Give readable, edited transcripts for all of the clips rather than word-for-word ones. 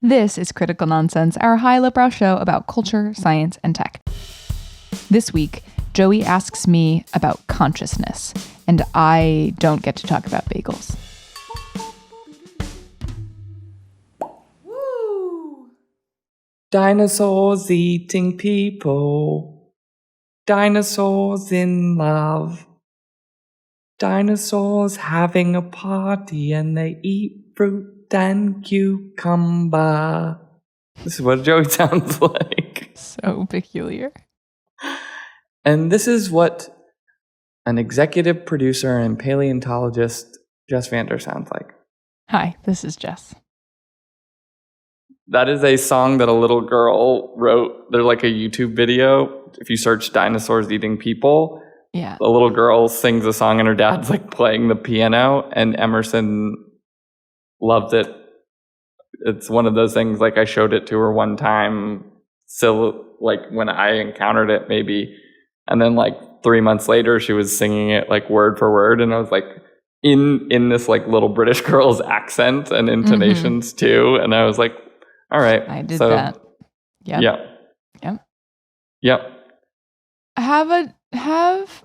This is Critical Nonsense, our high lowbrow show about culture, science, and tech. This week, Joey asks me about consciousness, and I don't get to talk about bagels. Woo! Dinosaurs eating people. Dinosaurs in love. Dinosaurs having a party and they eat fruit and cucumber. This is what Joey sounds like. So peculiar. And this is what an executive producer and paleontologist, Jess Vander, sounds like. Hi, this is Jess. That is a song that a little girl wrote. There's like a YouTube video. If you search dinosaurs eating people, Yeah. the little girl sings a song and her dad's like playing the piano, and Emerson loved it. It's one of those things, like I showed it to her one time, so like when I encountered it maybe, and then like 3 months later she was singing it like word for word, and I was like in this like little British girl's accent and intonations too, and I was like, all right. I did that. Yep. Yep. Have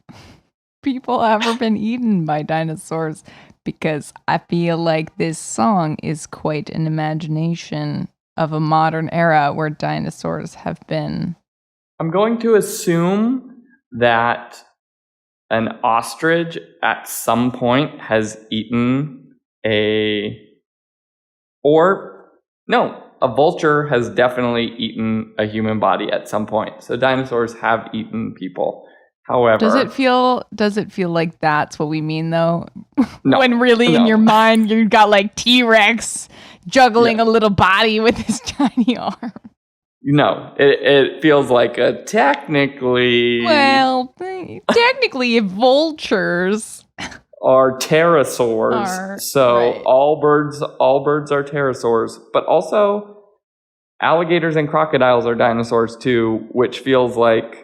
people ever been eaten by dinosaurs? Because I feel like this song is quite an imagination of a modern era where dinosaurs have been. I'm going to assume that an ostrich at some point has eaten a vulture has definitely eaten a human body at some point. So dinosaurs have eaten people. However, Does it feel like that's what we mean though? No, when really in your mind you got like T-Rex juggling a little body with his tiny arm. No, it feels like a technically. Well, technically vultures are pterosaurs. Right. all birds are pterosaurs, but also alligators and crocodiles are dinosaurs too, which feels like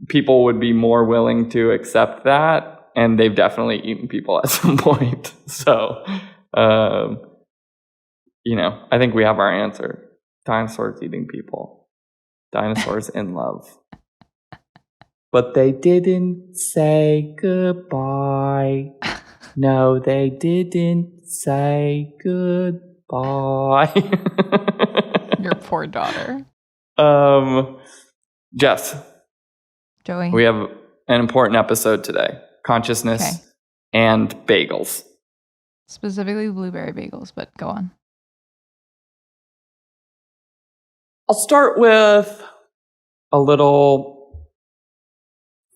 people would be more willing to accept that, and they've definitely eaten people at some point. So, I think we have our answer. Dinosaurs eating people. Dinosaurs in love. But they didn't say goodbye. No, they didn't say goodbye. Your poor daughter. Jess. Joey. We have an important episode today. Consciousness and bagels. Specifically blueberry bagels, but go on. I'll start with a little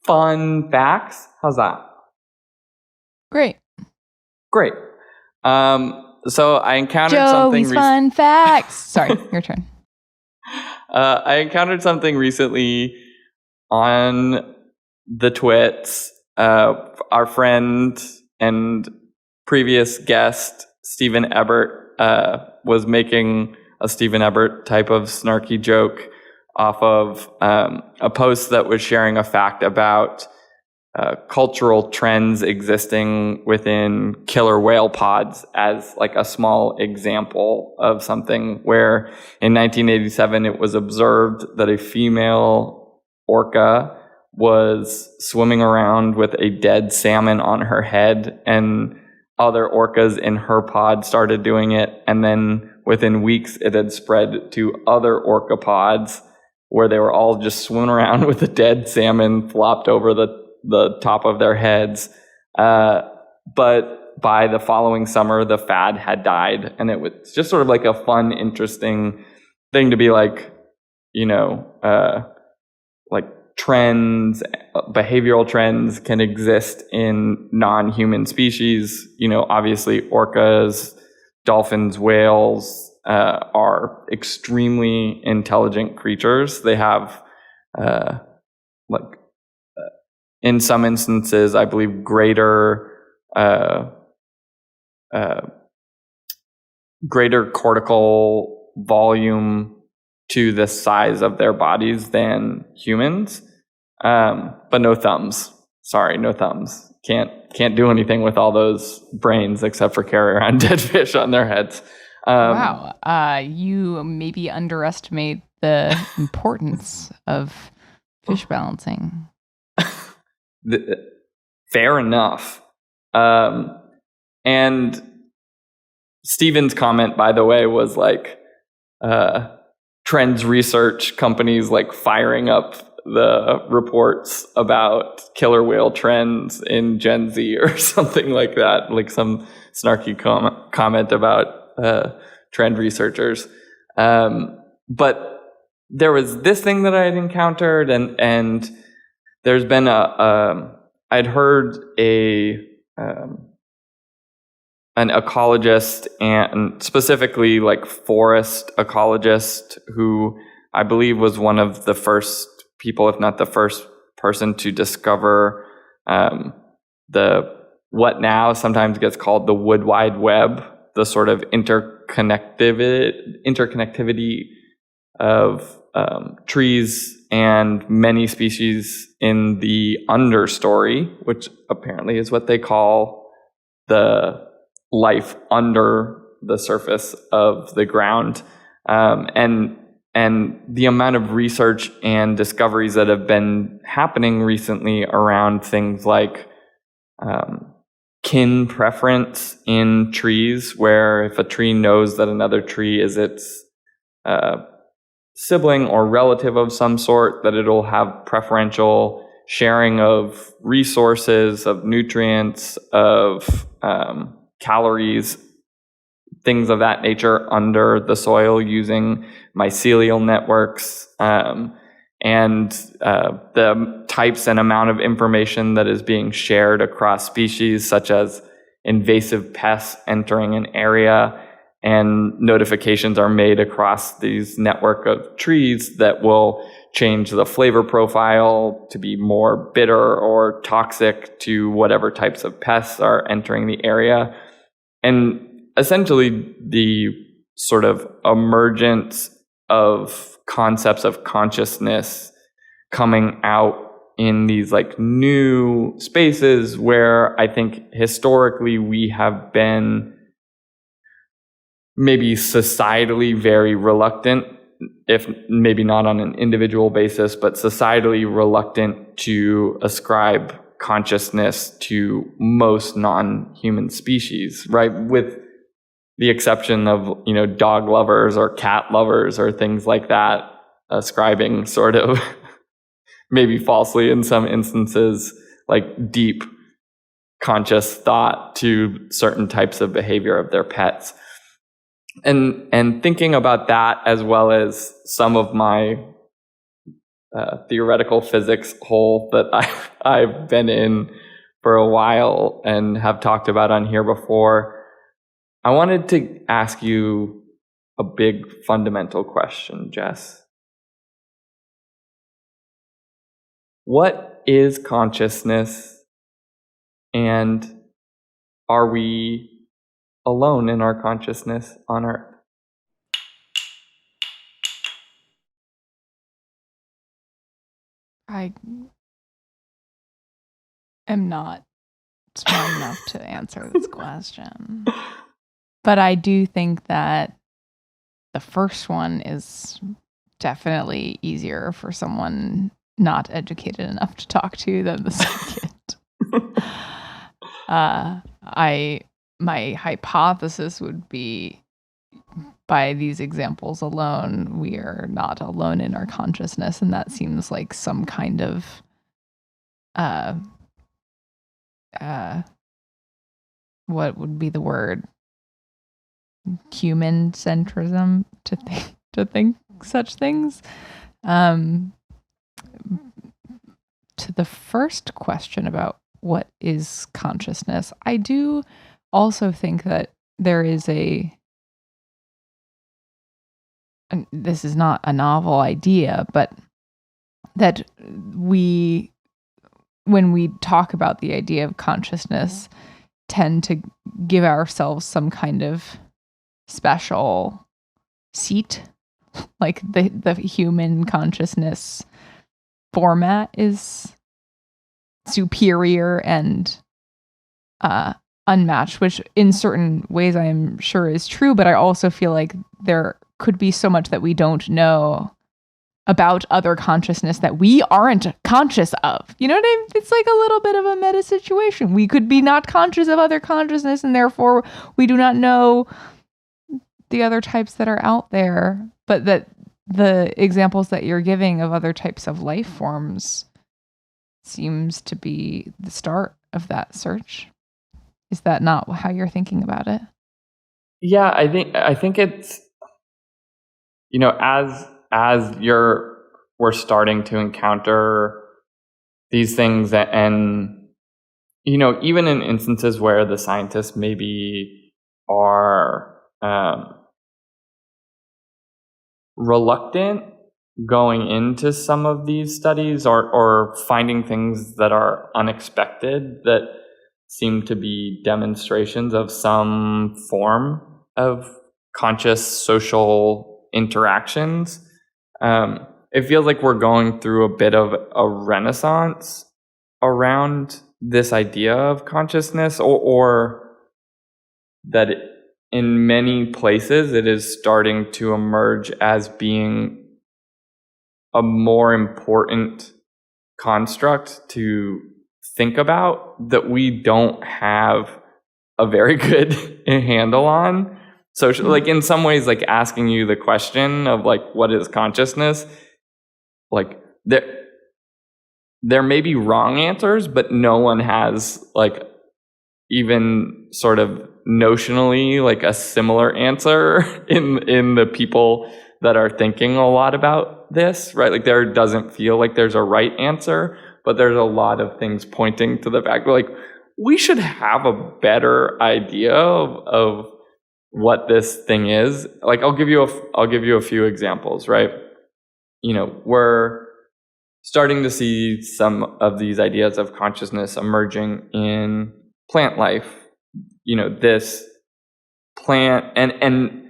fun facts. How's that? Great. So I encountered Joey's fun facts. Sorry, your turn. I encountered something recently on the twits. Our friend and previous guest, Stephen Ebert, was making a Stephen Ebert type of snarky joke off of a post that was sharing a fact about cultural trends existing within killer whale pods as like a small example of something where in 1987 it was observed that a female orca was swimming around with a dead salmon on her head, and other orcas in her pod started doing it, and then within weeks it had spread to other orca pods where they were all just swimming around with a dead salmon flopped over the top of their heads. But by the following summer, the fad had died, and it was just sort of like a fun, interesting thing to be like, like trends, behavioral trends can exist in non-human species. Obviously orcas, dolphins, whales are extremely intelligent creatures. They have in some instances, I believe, greater cortical volume to the size of their bodies than humans, but no thumbs. Sorry, no thumbs. Can't do anything with all those brains except for carry around dead fish on their heads. Wow. You maybe underestimate the importance of fish balancing. Fair enough. And Steven's comment, by the way, was like trends research companies like firing up the reports about killer whale trends in Gen Z or something like that, like some snarky comment about trend researchers. But there was this thing that I had encountered, and there's been I'd heard an ecologist, and specifically like forest ecologist, who I believe was one of the first people, if not the first person, to discover the what now sometimes gets called the Wood Wide Web, the sort of interconnectivity of trees and many species in the understory, which apparently is what they call the life under the surface of the ground, and the amount of research and discoveries that have been happening recently around things like kin preference in trees, where if a tree knows that another tree is its sibling or relative of some sort, that it'll have preferential sharing of resources, of nutrients, of calories, things of that nature under the soil using mycelial networks, and the types and amount of information that is being shared across species, such as invasive pests entering an area, and notifications are made across these network of trees that will change the flavor profile to be more bitter or toxic to whatever types of pests are entering the area. And essentially, the sort of emergence of concepts of consciousness coming out in these like new spaces where I think historically we have been maybe societally very reluctant, if maybe not on an individual basis, but societally reluctant to ascribe consciousness to most non-human species, right? With the exception of, dog lovers or cat lovers or things like that, ascribing sort of maybe falsely in some instances, like deep conscious thought to certain types of behavior of their pets. And thinking about that, as well as some of my theoretical physics hole that I've been in for a while and have talked about on here before, I wanted to ask you a big fundamental question, Jess. What is consciousness, and are we alone in our consciousness on Earth? I am not smart enough to answer this question. But I do think that the first one is definitely easier for someone not educated enough to talk to than the second. My hypothesis would be, by these examples alone, we are not alone in our consciousness, and that seems like some kind of what would be the word? Human centrism to think such things. To the first question about what is consciousness, I do also think that there is this is not a novel idea, but that when we talk about the idea of consciousness, tend to give ourselves some kind of special seat, like the human consciousness format is superior and unmatched, which in certain ways I am sure is true, but I also feel like there could be so much that we don't know about other consciousness that we aren't conscious of. You know what I mean? It's like a little bit of a meta situation. We could be not conscious of other consciousness, and therefore we do not know the other types that are out there, but that the examples that you're giving of other types of life forms seems to be the start of that search. Is that not how you're thinking about it? Yeah, I think it's, as we're starting to encounter these things, and even in instances where the scientists maybe are reluctant going into some of these studies, or finding things that are unexpected that seem to be demonstrations of some form of conscious social interactions. It feels like we're going through a bit of a renaissance around this idea of consciousness, or that in many places it is starting to emerge as being a more important construct to think about that we don't have a very good handle on. So like in some ways, like asking you the question of like, what is consciousness? Like there may be wrong answers, but no one has like even sort of notionally like a similar answer in the people that are thinking a lot about this, right? Like there doesn't feel like there's a right answer, but there's a lot of things pointing to the fact like we should have a better idea of what this thing is. Like I'll give you a few examples, right? We're starting to see some of these ideas of consciousness emerging in plant life. This plant and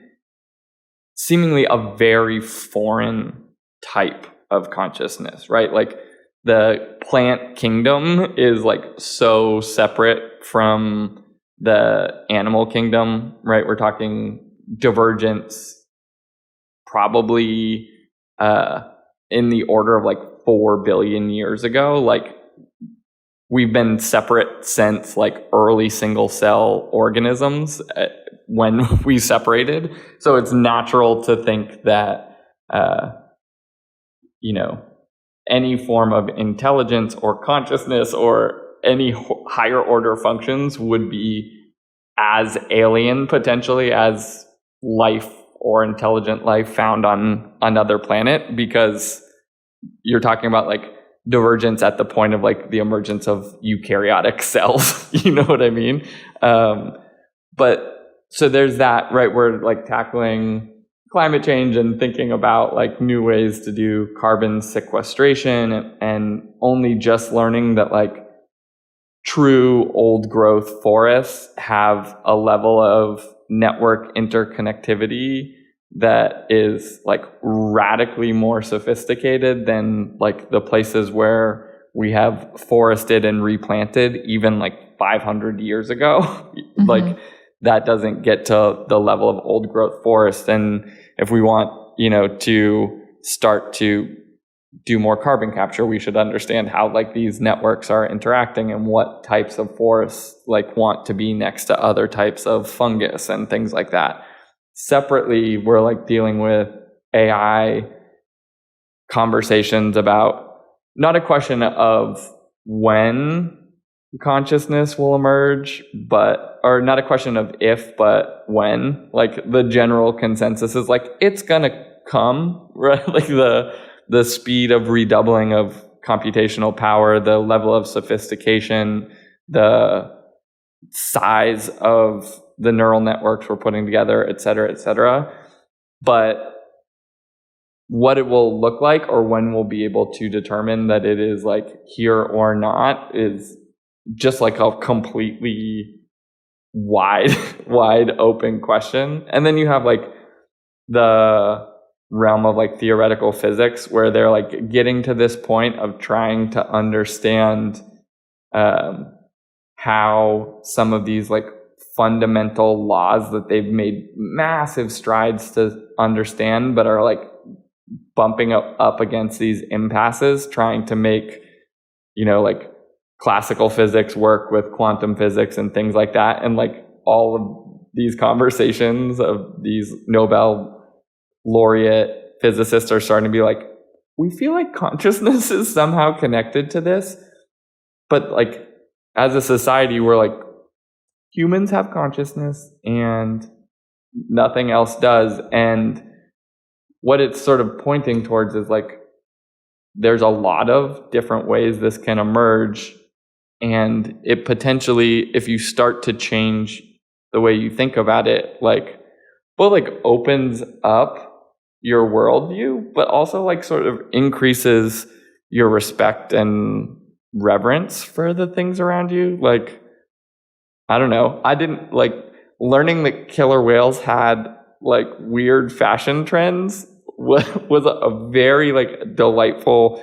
seemingly a very foreign type of consciousness, right? Like the plant kingdom is like so separate from the animal kingdom, right? We're talking divergence, probably in the order of like 4 billion years ago. Like we've been separate since like early single cell organisms when we separated. So it's natural to think that, any form of intelligence or consciousness or any higher order functions would be as alien potentially as life or intelligent life found on another planet, because you're talking about like divergence at the point of like the emergence of eukaryotic cells. You know what I mean? But so there's that, right? We're like tackling climate change and thinking about like new ways to do carbon sequestration, and only just learning that like true old growth forests have a level of network interconnectivity that is like radically more sophisticated than like the places where we have forested and replanted even like 500 years ago. Mm-hmm. Like that doesn't get to the level of old growth forest. And if we want, to start to do more carbon capture, we should understand how like these networks are interacting and what types of forests like want to be next to other types of fungus and things like that. Separately, we're like dealing with AI conversations about not a question of when consciousness will emerge, or not a question of if, but when. Like the general consensus is like it's gonna come, right? Like the speed of redoubling of computational power, the level of sophistication, the size of the neural networks we're putting together, et cetera, et cetera. But what it will look like or when we'll be able to determine that it is like here or not is just like a completely wide open question. And then you have like the realm of like theoretical physics where they're like getting to this point of trying to understand how some of these like fundamental laws that they've made massive strides to understand, but are like bumping up against these impasses, trying to make, like classical physics work with quantum physics and things like that. And like all of these conversations of these Nobel laureate physicists are starting to be like, we feel like consciousness is somehow connected to this. But like as a society, we're like, humans have consciousness and nothing else does. And what it's sort of pointing towards is like, there's a lot of different ways this can emerge. And it potentially, if you start to change the way you think about it, like, both like opens up your worldview, but also like sort of increases your respect and reverence for the things around you. Like, I don't know. I didn't like learning that killer whales had like weird fashion trends was a very like delightful,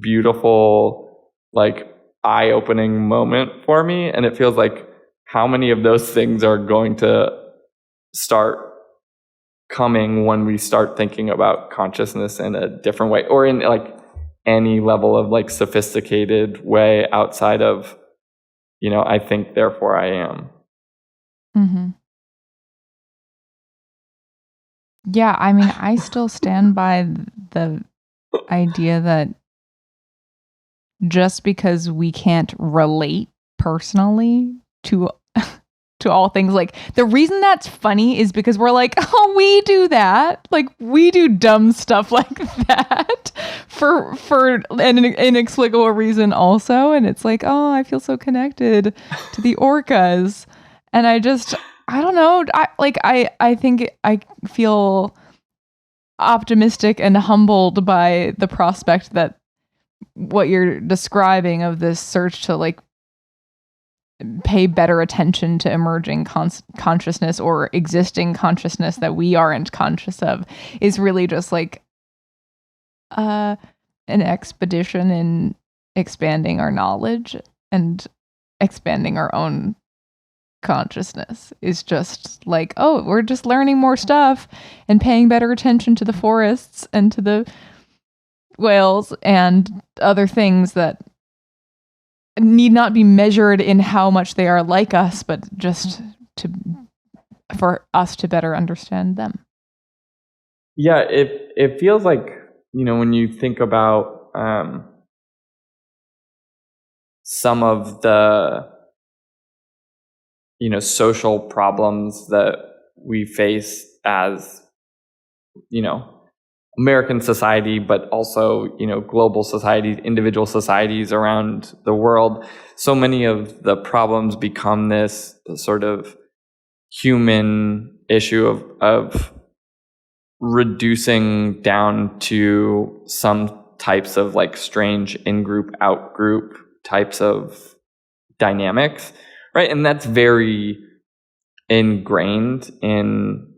beautiful, like eye-opening moment for me. And it feels like how many of those things are going to start coming when we start thinking about consciousness in a different way, or in like any level of like sophisticated way outside of, I think, therefore I am. Mm-hmm. Yeah, I mean, I still stand by the idea that just because we can't relate personally to all things, like the reason that's funny is because we're like, oh, we do that, like we do dumb stuff like that for an inexplicable reason also, and it's like, oh, I feel so connected to the orcas, and I don't know, I think I feel optimistic and humbled by the prospect that what you're describing of this search to like pay better attention to emerging consciousness or existing consciousness that we aren't conscious of is really just like an expedition in expanding our knowledge and expanding our own consciousness. Is just like, oh, we're just learning more stuff and paying better attention to the forests and to the whales and other things that need not be measured in how much they are like us, but just for us to better understand them. Yeah, it feels like, when you think about some of the social problems that we face as American society, but also, global societies, individual societies around the world, so many of the problems become this sort of human issue of reducing down to some types of like strange in-group, out-group types of dynamics, right? And that's very ingrained in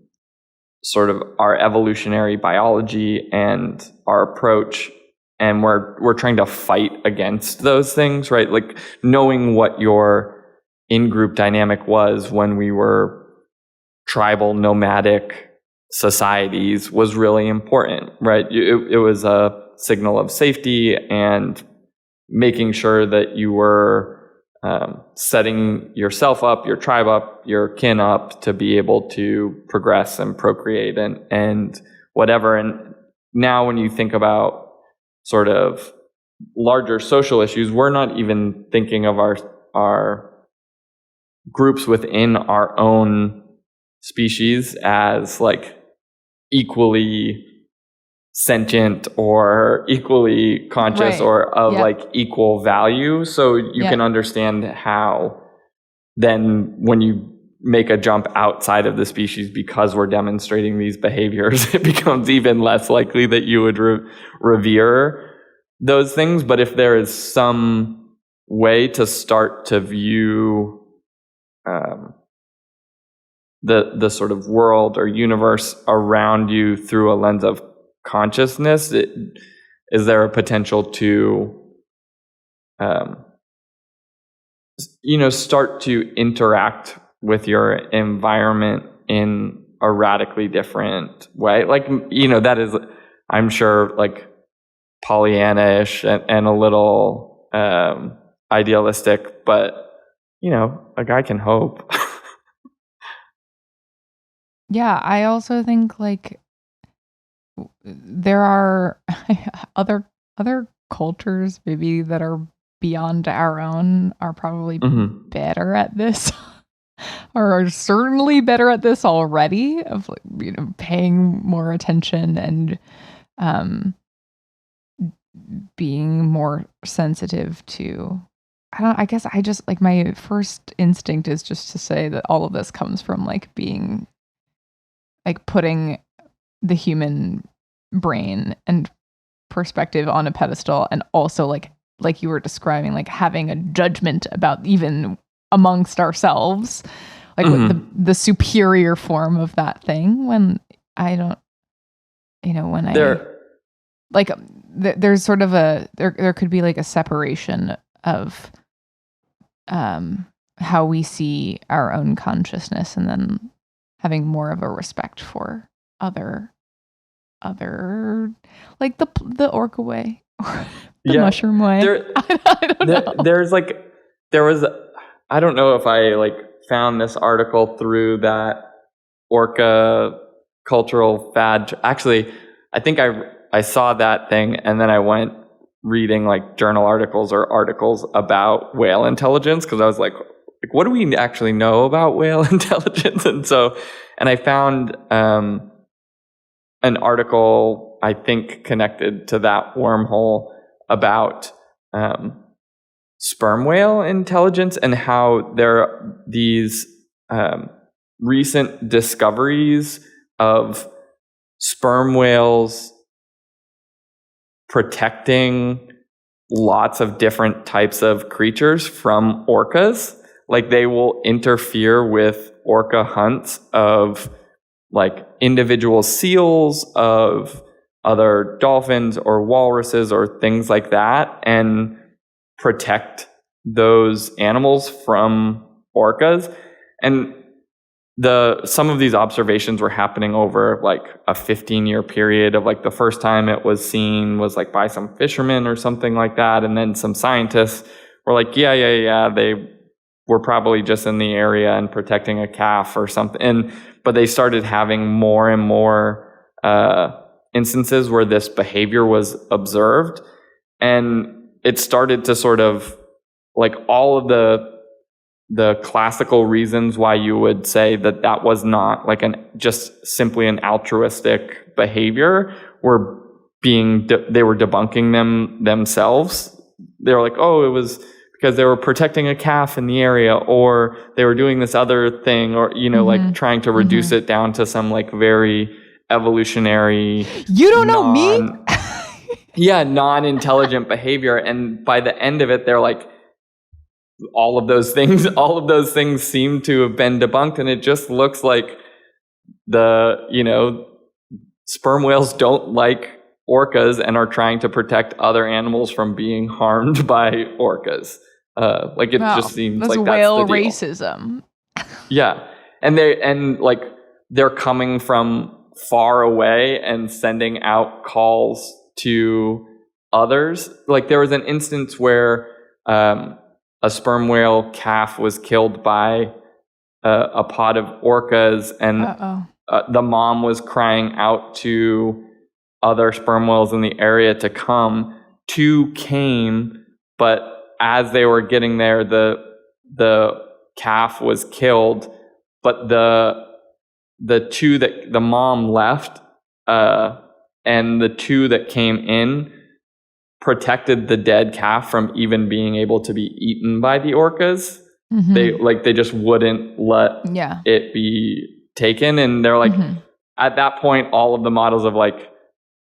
sort of our evolutionary biology and our approach, and we're trying to fight against those things, right? Like knowing what your in-group dynamic was when we were tribal nomadic societies was really important, right? It was a signal of safety and making sure that you were setting yourself up, your tribe up, your kin up to be able to progress and procreate and whatever. And now when you think about sort of larger social issues, we're not even thinking of our groups within our own species as like equally sentient or equally conscious, Right. or of Yep. like equal value. So you Yep. can understand how then when you make a jump outside of the species because we're demonstrating these behaviors, it becomes even less likely that you would revere those things. But if there is some way to start to view the sort of world or universe around you through a lens of consciousness, is there a potential to start to interact with your environment in a radically different way. Like, that is, I'm sure, like Pollyanna-ish and a little idealistic, but a guy can hope. Yeah, I also think like there are other cultures maybe that are beyond our own are probably better at this or are certainly better at this already of paying more attention and being more sensitive to I guess I just like my first instinct is just to say that all of this comes from like being like putting the human brain and perspective on a pedestal, and also like you were describing, like having a judgment about even amongst ourselves, like the superior form of that thing. When I don't, when there's sort of there could be like a separation of how we see our own consciousness, and then having more of a respect for other like the orca way or the mushroom way. I don't know. There was I don't know if I like found this article through that orca cultural fad. Actually, I think I saw that thing and then I went reading like journal articles or articles about whale intelligence, because I was like, what do we actually know about whale intelligence? And I found an article, I think, connected to that wormhole about sperm whale intelligence and how there are these recent discoveries of sperm whales protecting lots of different types of creatures from orcas. Like they will interfere with orca hunts of like individual seals, of other dolphins or walruses or things like that, and protect those animals from orcas. And some of these observations were happening over like a 15-year period of like the first time it was seen was like by some fishermen or something like that. And then some scientists were like, yeah, they were probably just in the area and protecting a calf or something. But they started having more and more instances where this behavior was observed. And it started to sort of like all of the classical reasons why you would say that was not like just simply an altruistic behavior were they were debunking themselves. They were like, oh, it was because they were protecting a calf in the area, or they were doing this other thing, or like trying to reduce it down to some like very evolutionary, you don't know me. non-intelligent behavior. And by the end of it, they're like, all of those things seem to have been debunked, and it just looks like sperm whales don't like orcas and are trying to protect other animals from being harmed by orcas. Just seems that's like whale that's the deal. Racism. Yeah, and they're coming from far away and sending out calls to others. Like there was an instance where a sperm whale calf was killed by a pod of orcas, and the mom was crying out to other sperm whales in the area to come. Two came, but as they were getting there, the calf was killed. But the two that the mom left and the two that came in protected the dead calf from even being able to be eaten by the orcas. They just wouldn't let it be taken. And they're like, at that point, all of the models of like,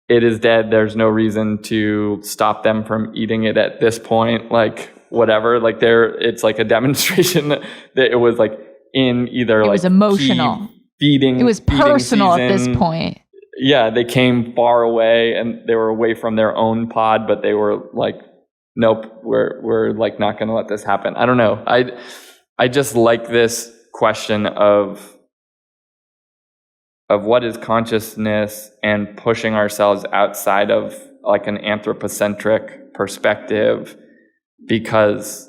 it is dead, there's no reason to stop them from eating it at this point, like whatever. Like it's like a demonstration that it was like in either it like was emotional feeding, it was personal season. At this point. Yeah, they came far away and they were away from their own pod, but they were like nope, we're like not going to let this happen. I don't know. I just like this question of what is consciousness and pushing ourselves outside of like an anthropocentric perspective, because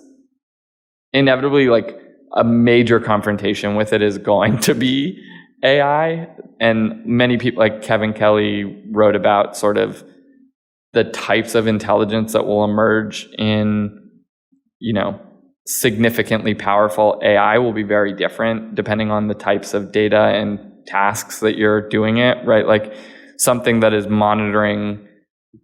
inevitably like a major confrontation with it is going to be AI. And many people like Kevin Kelly wrote about sort of the types of intelligence that will emerge in, significantly powerful AI will be very different depending on the types of data and tasks that you're doing it, right? Like something that is monitoring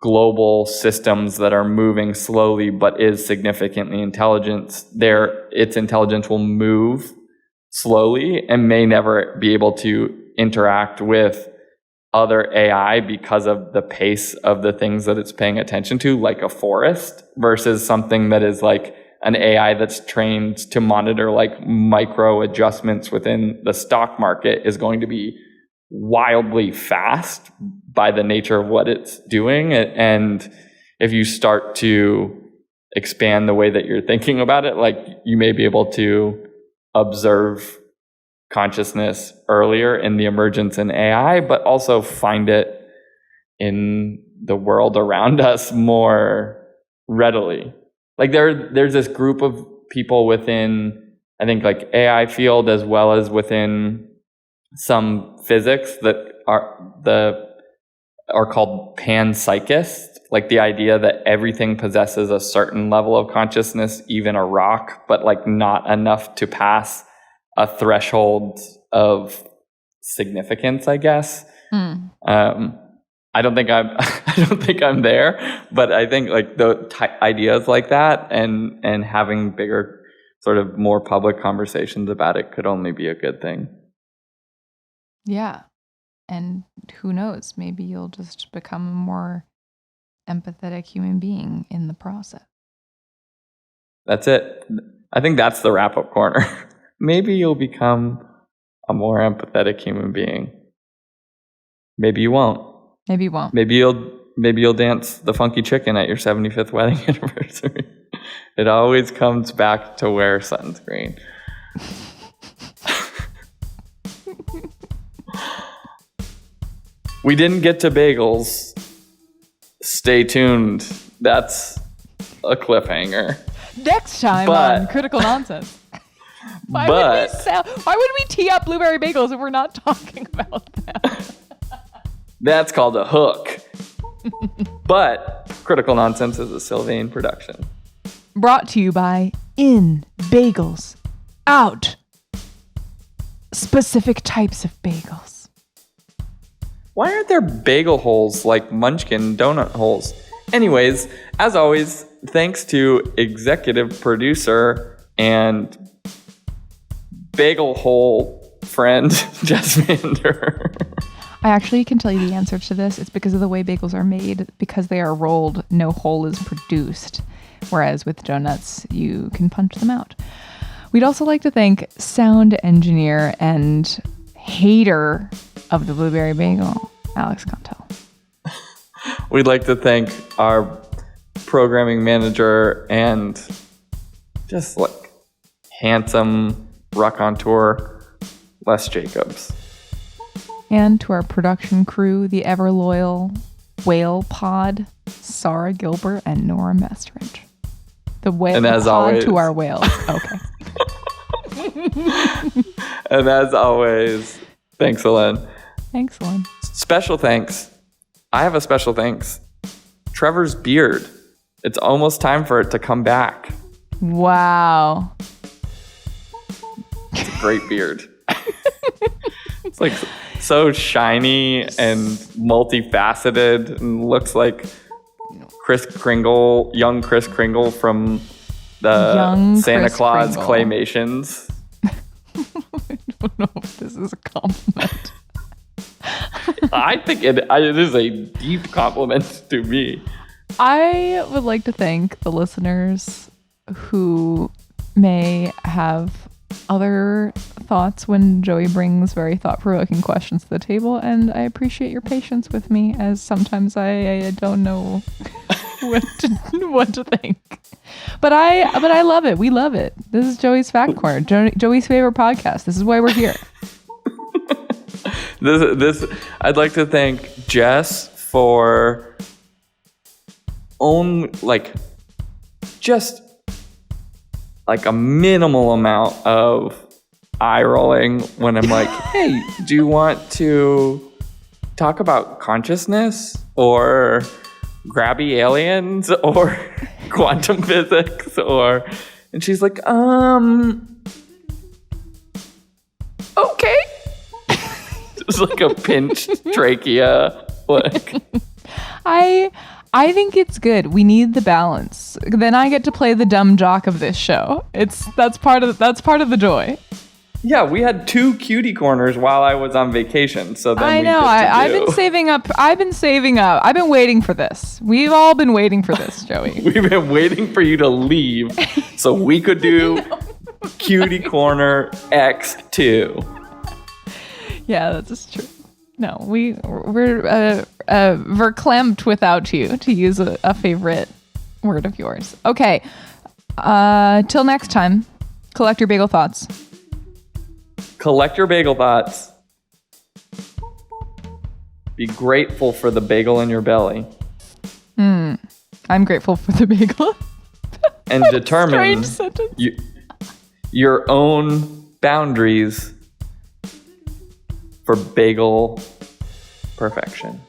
global systems that are moving slowly but is significantly intelligent, its intelligence will move slowly and may never be able to interact with other AI because of the pace of the things that it's paying attention to, like a forest, versus something that is like an AI that's trained to monitor like micro adjustments within the stock market is going to be wildly fast by the nature of what it's doing. And if you start to expand the way that you're thinking about it, like you may be able to observe consciousness earlier in the emergence in AI, but also find it in the world around us more readily. Like there's this group of people within, I think, like AI field as well as within some physics that are called panpsychists, like the idea that everything possesses a certain level of consciousness, even a rock, but like not enough to pass a threshold of significance, I guess. I don't think I'm there, but I think like the ideas like that and having bigger, sort of more public conversations about it could only be a good thing. Yeah. And who knows, maybe you'll just become a more empathetic human being in the process. That's it. I think that's the wrap-up corner. Maybe you'll become a more empathetic human being. Maybe you won't. Maybe you won't. Maybe you'll dance the funky chicken at your 75th wedding anniversary. It always comes back to wear sunscreen. We didn't get to bagels. Stay tuned. That's a cliffhanger. Next time on Critical Nonsense. Why would we tee up blueberry bagels if we're not talking about them? That's called a hook. But Critical Nonsense is a Sylvain production. Brought to you by In Bagels. Out. Specific types of bagels. Why aren't there bagel holes like Munchkin donut holes? Anyways, as always, thanks to executive producer and bagel hole friend, Jess Mander. I actually can tell you the answer to this. It's because of the way bagels are made. Because they are rolled, no hole is produced. Whereas with donuts, you can punch them out. We'd also like to thank sound engineer and hater of the blueberry bagel, Alex Contel. We'd like to thank our programming manager and just like handsome raconteur, Les Jacobs. And to our production crew, the ever loyal Whale Pod, Sarah Gilbert and Nora Mestridge. The whale and as pod always, to our whales. Okay. And as always, thanks, Ellen. Thanks, Ellen. Special thanks. I have a special thanks. Trevor's beard. It's almost time for it to come back. Wow. It's a great beard. It's like so shiny and multifaceted and looks like young Kris Kringle from the Santa Claus Claymations. I don't know if this is a compliment. I think it is a deep compliment to me. I would like to thank the listeners who may have other thoughts when Joey brings very thought-provoking questions to the table, and I appreciate your patience with me, as sometimes I don't know what to think. But I love it. We love it. This is Joey's Fact Corner. Joey's favorite podcast. This is why we're here. This I'd like to thank Jess for just like a minimal amount of eye rolling when I'm like, hey, do you want to talk about consciousness or grabby aliens or quantum physics and she's like, okay. Just like a pinched trachea. Like I think it's good. We need the balance. Then I get to play the dumb jock of this show. That's part of the joy. Yeah, we had 2 cutie corners while I was on vacation. So then I've been saving up. I've been waiting for this. We've all been waiting for this, Joey. We've been waiting for you to leave so we could do Cutie Corner X2. Yeah, that's just true. No, we're verklempt without you, to use a favorite word of yours. Okay. Till next time, collect your bagel thoughts. Collect your bagel thoughts. Be grateful for the bagel in your belly. I'm grateful for the bagel. And determine your own boundaries for bagel perfection.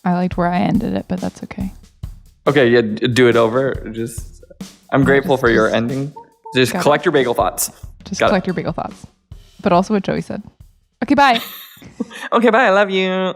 I liked where I ended it, but that's okay. Okay, yeah, do it over. I'm grateful for your ending. Just collect your bagel thoughts. Collect your bagel thoughts. But also what Joey said. Okay, bye. Okay, bye. I love you.